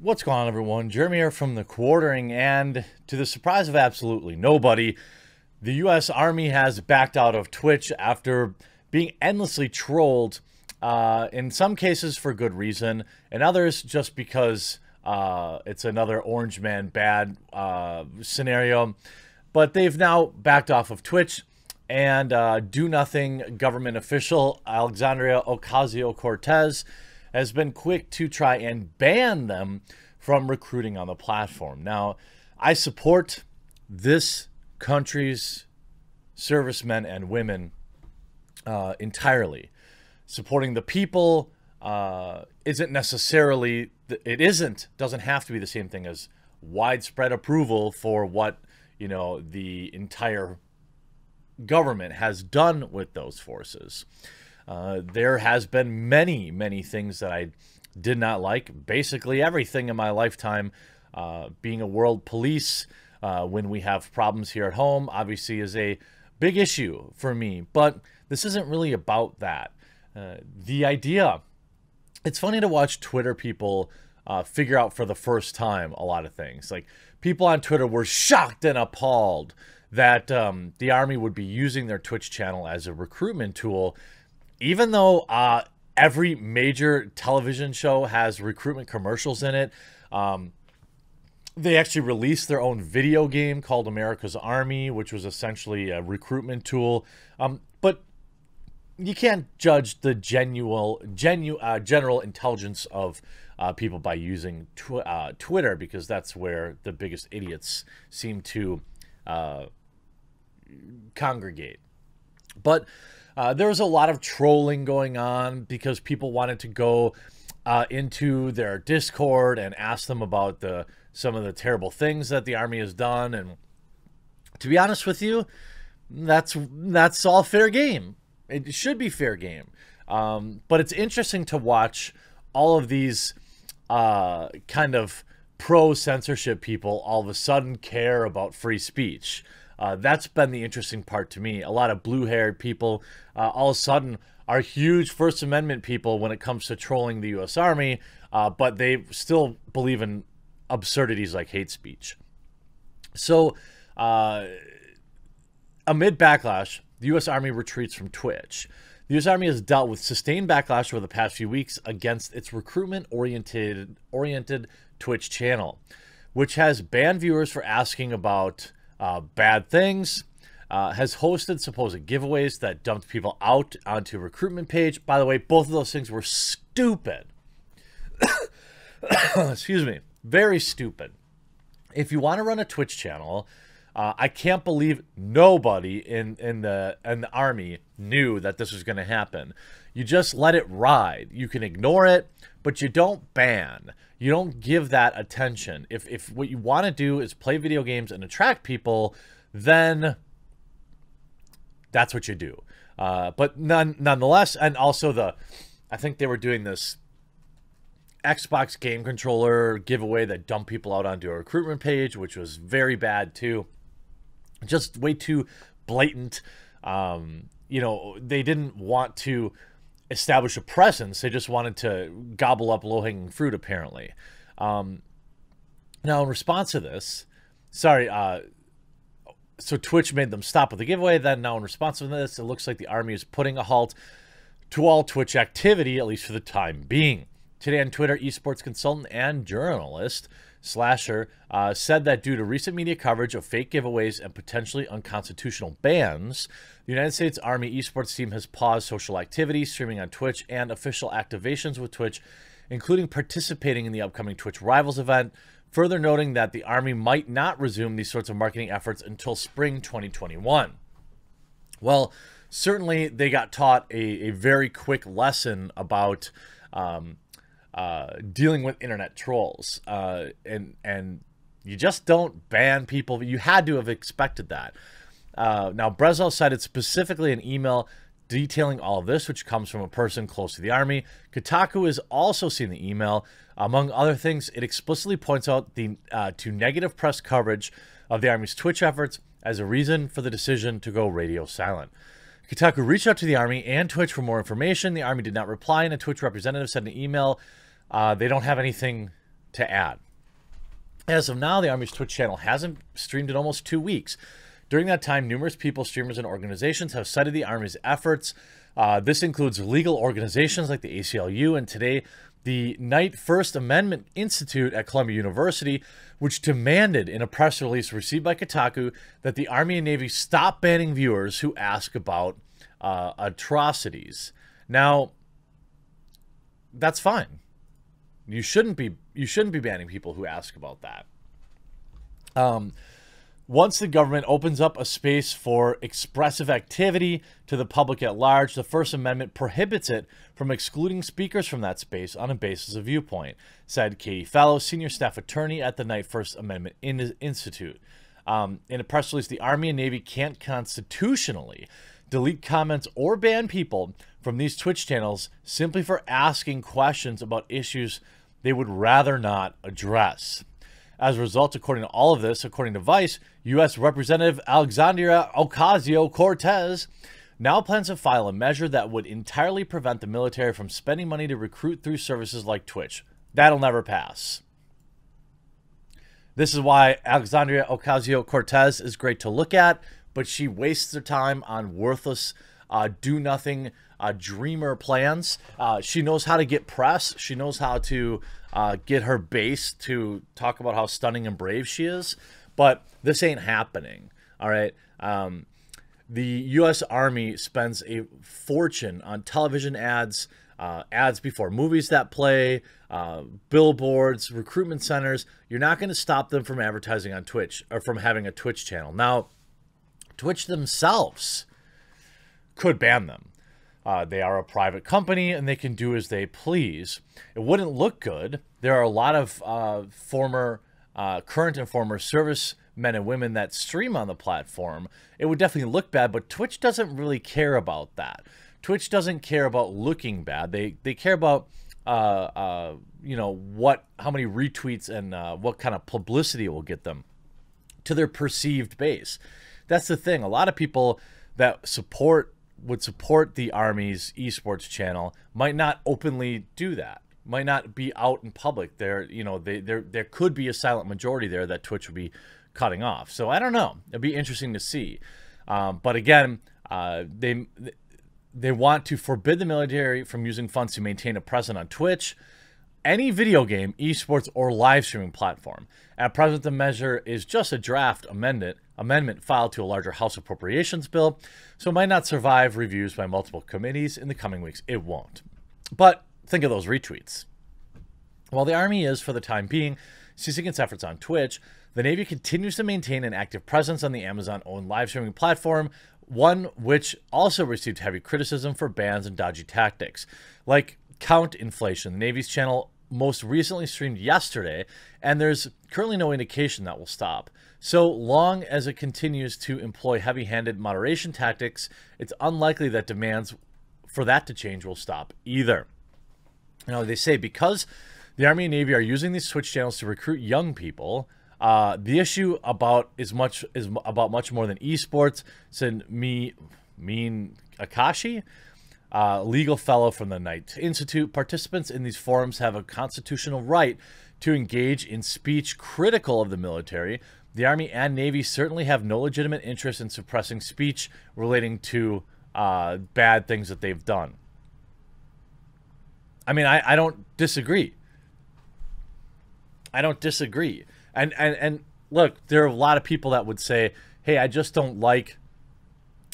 What's going on, everyone? Jeremy here from the Quartering, and to the surprise of absolutely nobody, the U.S. Army has backed out of Twitch after being endlessly trolled, in some cases for good reason, and others just because it's another Orange Man bad scenario. But they've now backed off of Twitch, and do-nothing government official Alexandria Ocasio-Cortez has been quick to try and ban them from recruiting on the platform. Now, I support this country's servicemen and women entirely. Supporting the people doesn't have to be the same thing as widespread approval for what, the entire government has done with those forces. There has been many things that I did not like. Basically everything in my lifetime. Being a world police, when we have problems here at home, obviously is a big issue for me. But this isn't really about that. The idea, it's funny to watch Twitter people figure out for the first time a lot of things. Like, people on Twitter were shocked and appalled that the Army would be using their Twitch channel as a recruitment tool, even though every major television show has recruitment commercials in it. They actually released their own video game called America's Army, which was essentially a recruitment tool. But you can't judge the general intelligence of people by using Twitter, because that's where the biggest idiots seem to congregate. But there was a lot of trolling going on because people wanted to go into their Discord and ask them about some of the terrible things that the Army has done. And to be honest with you, that's all fair game. It should be fair game. But it's interesting to watch all of these kind of pro-censorship people all of a sudden care about free speech. That's been the interesting part to me. A lot of blue-haired people all of a sudden are huge First Amendment people when it comes to trolling the U.S. Army, but they still believe in absurdities like hate speech. So, amid backlash, the U.S. Army retreats from Twitch. The U.S. Army has dealt with sustained backlash over the past few weeks against its recruitment-oriented Twitch channel, which has banned viewers for asking about bad things, has hosted supposed giveaways that dumped people out onto a recruitment page. By the way, both of those things were stupid. Excuse me. Very stupid. If you want to run a Twitch channel, I can't believe nobody in the Army knew that this was going to happen. You just let it ride. You can ignore it, but you don't ban. You don't give that attention. If what you want to do is play video games and attract people, then that's what you do. But nonetheless, and also I think they were doing this Xbox game controller giveaway that dumped people out onto a recruitment page, which was very bad too. Just way too blatant. They didn't want to establish a presence. They just wanted to gobble up low-hanging fruit, apparently. Now, in response to this, so Twitch made them stop with the giveaway. Then now, in response to this, it looks like the Army is putting a halt to all Twitch activity, at least for the time being. Today on Twitter, esports consultant and journalist Slasher said that due to recent media coverage of fake giveaways and potentially unconstitutional bans, the United States Army esports team has paused social activity, streaming on Twitch, and official activations with Twitch, including participating in the upcoming Twitch Rivals event, further noting that the Army might not resume these sorts of marketing efforts until spring 2021. Well, certainly they got taught a very quick lesson about dealing with internet trolls, and you just don't ban people. You had to have expected that. Now, Brezal cited specifically an email detailing all of this, which comes from a person close to the Army. Kotaku has also seen the email. Among other things, it explicitly points out to negative press coverage of the Army's Twitch efforts as a reason for the decision to go radio silent. Kotaku reached out to the Army and Twitch for more information. The Army did not reply, and a Twitch representative said in an email they don't have anything to add. As of now, the Army's Twitch channel hasn't streamed in almost 2 weeks. During that time, numerous people, streamers, and organizations have cited the Army's efforts. This includes legal organizations like the ACLU, and today, the Knight First Amendment Institute at Columbia University, which demanded in a press release received by Kotaku that the Army and Navy stop banning viewers who ask about atrocities. Now, that's fine. You shouldn't be banning people who ask about that. Once the government opens up a space for expressive activity to the public at large, the First Amendment prohibits it from excluding speakers from that space on a basis of viewpoint, said Katie Fallow, senior staff attorney at the Knight First Amendment Institute. In a press release, the Army and Navy can't constitutionally delete comments or ban people from these Twitch channels simply for asking questions about issues they would rather not address. As a result, according to all of this, according to Vice, U.S. Representative Alexandria Ocasio-Cortez now plans to file a measure that would entirely prevent the military from spending money to recruit through services like Twitch. That'll never pass. This is why Alexandria Ocasio-Cortez is great to look at, but she wastes her time on worthless, do-nothing dreamer plans. She knows how to get press. She knows how to get her base to talk about how stunning and brave she is. But this ain't happening, all right? The U.S. Army spends a fortune on television ads, ads before movies that play, billboards, recruitment centers. You're not going to stop them from advertising on Twitch or from having a Twitch channel. Now, Twitch themselves could ban them. They are a private company and they can do as they please. It wouldn't look good. There are a lot of current and former service men and women that stream on the platform. It would definitely look bad, but Twitch doesn't really care about that. Twitch doesn't care about looking bad. They care about you know, how many retweets and what kind of publicity it will get them to their perceived base. That's the thing. A lot of people that would support the Army's esports channel might not openly do that, might not be out in public. There could be a silent majority there that Twitch would be cutting off. So I don't know. It'd be interesting to see. But again, they want to forbid the military from using funds to maintain a presence on Twitch, any video game, esports, or live streaming platform. At present, the measure is just a draft amendment filed to a larger House Appropriations bill, so it might not survive reviews by multiple committees in the coming weeks. It won't. But think of those retweets. While the Army is, for the time being, ceasing its efforts on Twitch, the Navy continues to maintain an active presence on the Amazon-owned live streaming platform, one which also received heavy criticism for bans and dodgy tactics. Like Count Inflation, the Navy's channel most recently streamed yesterday, and there's currently no indication that will stop. So long as it continues to employ heavy-handed moderation tactics, it's unlikely that demands for that to change will stop either. You know, they say because the Army and Navy are using these Twitch channels to recruit young people, the issue is about much more than esports, said Mean Akashi, legal fellow from the Knight Institute. Participants in these forums have a constitutional right to engage in speech critical of the military. The Army and Navy certainly have no legitimate interest in suppressing speech relating to bad things that they've done. I mean, I don't disagree. I don't disagree. And look, there are a lot of people that would say, hey, I just don't like,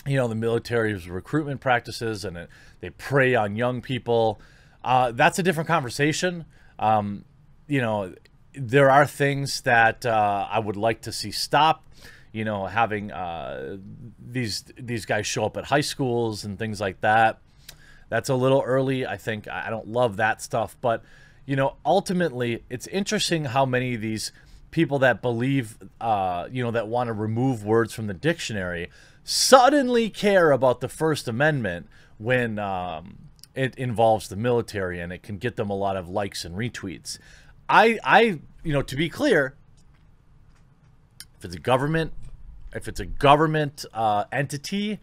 you know, the military's recruitment practices and they prey on young people. That's a different conversation. You know, there are things that I would like to see stop. You know, having these guys show up at high schools and things like that. That's a little early. I think I don't love that stuff. But, you know, ultimately, it's interesting how many of these people that believe, you know, that want to remove words from the dictionary suddenly care about the First Amendment when it involves the military and it can get them a lot of likes and retweets. You know, to be clear, if it's a government entity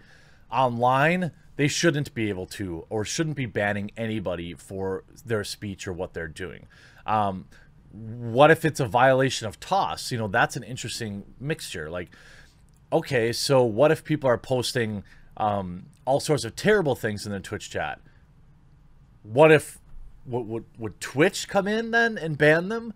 online, they shouldn't be able to or shouldn't be banning anybody for their speech or what they're doing. what if it's a violation of TOS? You know, that's an interesting mixture. Like, okay, so what if people are posting all sorts of terrible things in the Twitch chat? What if would Twitch come in then and ban them?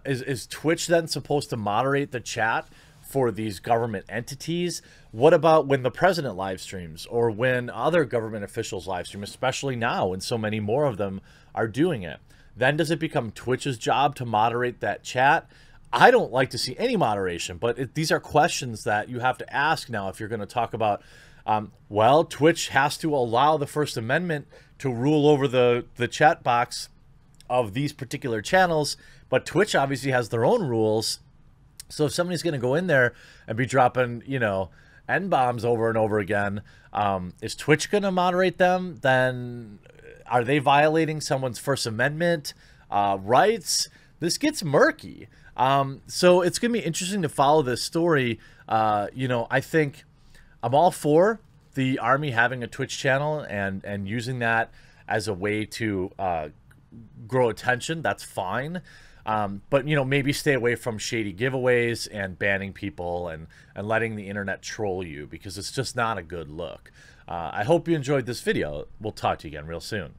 Is Twitch then supposed to moderate the chat for these government entities? What about when the president live streams, or when other government officials live stream, especially now when so many more of them are doing it? Then does it become Twitch's job to moderate that chat? I don't like to see any moderation, but these are questions that you have to ask now if you're going to talk about, well, Twitch has to allow the First Amendment to rule over the chat box of these particular channels, but Twitch obviously has their own rules. So if somebody's going to go in there and be dropping, you know, N-bombs over and over again, is Twitch going to moderate them? Then are they violating someone's First Amendment rights? This gets murky. So it's going to be interesting to follow this story. You know, I think I'm all for the Army having a Twitch channel and using that as a way to grow attention. That's fine. But, you know, maybe stay away from shady giveaways and banning people and letting the internet troll you, because it's just not a good look. I hope you enjoyed this video. We'll talk to you again real soon.